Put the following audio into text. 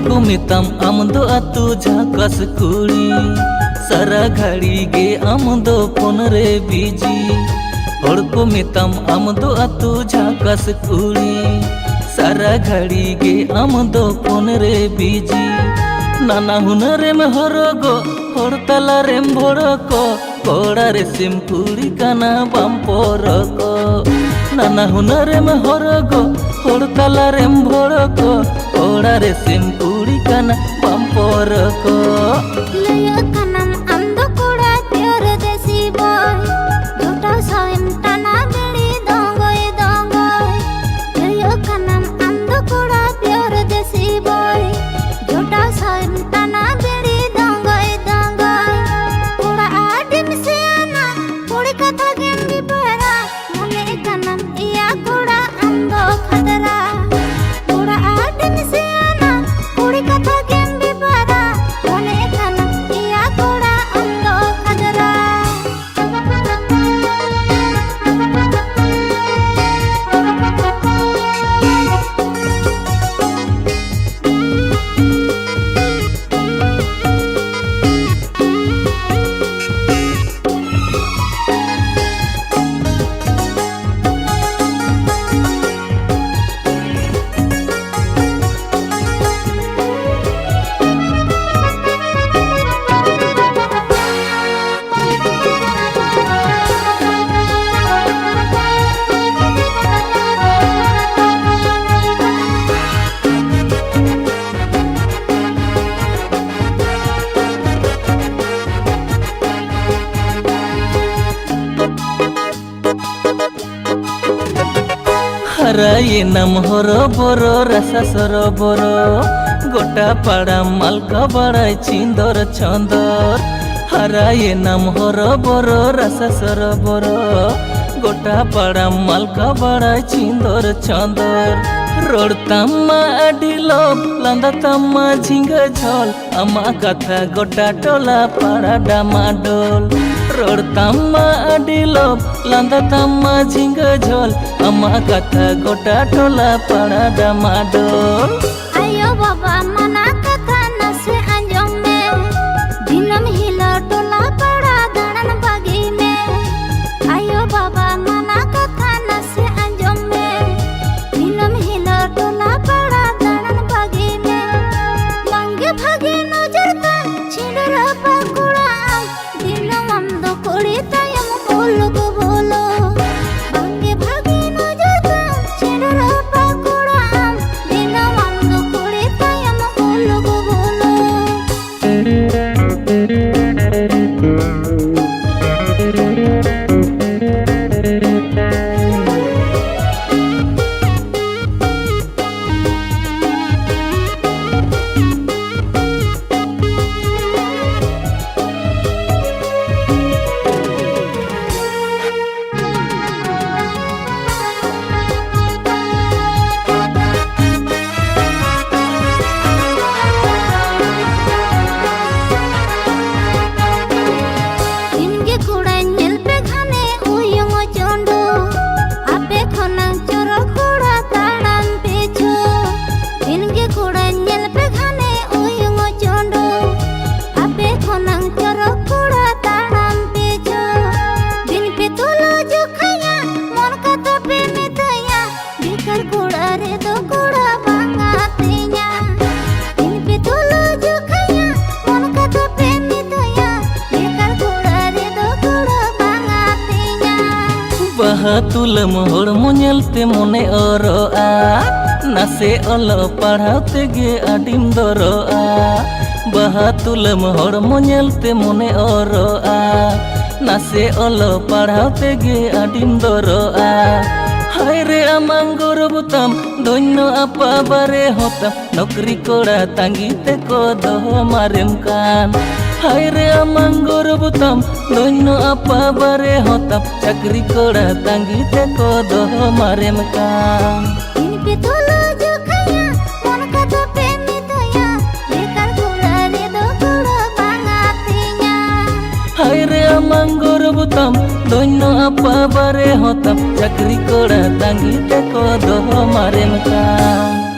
को मिताम आम दो आतु झाकास कुड़ी सारा घड़ी गे आम दो फोन रे बिजी हर को मिताम आम दो आतु झाकास कुड़ी सारा घड़ी गे आम दो फोन रे बिजी नाना हुनरेम हरगो हर तला रेम भड़को कोड़ा रे सिम कुड़ी काना बाम परको नाना हुनरेम हरगो हर तला रेम भड़को कोड़ा रे सिम कुड़ी काना बाम परको लया कानम आंदो कोड़ा प्योर देसी बॉय जोटा साइम टाना बेड़ी दंगोय दंगोय लया कानम आंदो कोड़ा प्योर देसी बॉय जोटा साइम टाना बेड़ी दंगोय दंगोय कोड़ा आदिम से आना कोड़ी कथा गेम भी बहरा मने कानम इया कोड़ा आंदो खतरा कोड़ा आदिम से आना कोड़ी कथा गेम भी बहरा मने कानम इया कोड़ा आंदो खतरा हराये नाम हरो बरो रसा सरोबर गोटा पाड़ा मालका बड़ाई चिंदर चंदर हराये नाम हरो बरो रसा सरोबर गोटा पाड़ा मालका बड़ाई चिंदर चंदर रोडतामा आडी लोभ लांदातामा झिंगा झोल आमा कथा गोटा टोला पाड़ा डामाडोल रोडतामा आडी लोभ लांदातामा झिंगा झोल आमा कथा गोटा टोला पाड़ा डामाडोल आयो बाबा मना कथा नसे अंजम में दिनम हिला टोला पाड़ा दाड़न बागी में आयो बाबा मना कथा नसे अंजम में दिनम हिला टोला पाड़ा दाड़न बागी में मंगे भागे नजर तन छिंडरा पाकुड़ा दिनम अंदो कोड़ी तायम बोलो गो बोलो मंगे भागे नजर तन छिंडरा पाकुड़ा दिनम अंदो कोड़ी तायम बोलो गो बोलो इनके कोड़ा नेल पे खाने उयंग चोंडो आपे खनंग चोरो कोड़ा ताड़म पेचो इनके कोड़ा नेल पे खाने उयंग चोंडो आपे खनंग चोरो कोड़ा ताड़म पेचो दिन पे तोलो जो खाया मन का तो पे मितया बिकर कोड़ा रे दो कोड़ा बांगा तेया दिन पे तोलो जो खाया मन का तो पे मितया बिकर कोड़ा रे दो कोड़ा बांगा तेया बाहा तुलम हड़मो नेलते मने अरोआ नासे अलो पढ़ाते गे आडिम दरोआ बाहा तुलम हड़मो नेलते मने अरोआ नासे अलो पढ़ाते गे आडिम दरोआ हाय रे आमां गौरबताम धन्य आपा बारे हताम नौकरी कोड़ा तांगीते को दोह मारेम कान हाय रे आमां गौरबताम धन्य आपा बारे हताम चाकरी कोड़ा तांगीते को दोह मारेम कान इन पे तोलो जो खाया मन का तो पे मितया बेकार कोड़ा रे दो कोड़ा बांगा तेया हाय रे आमां गौरबताम धन्य आपा बारे हताम चाकरी कोड़ा तांगीते को दोह मारेम कान।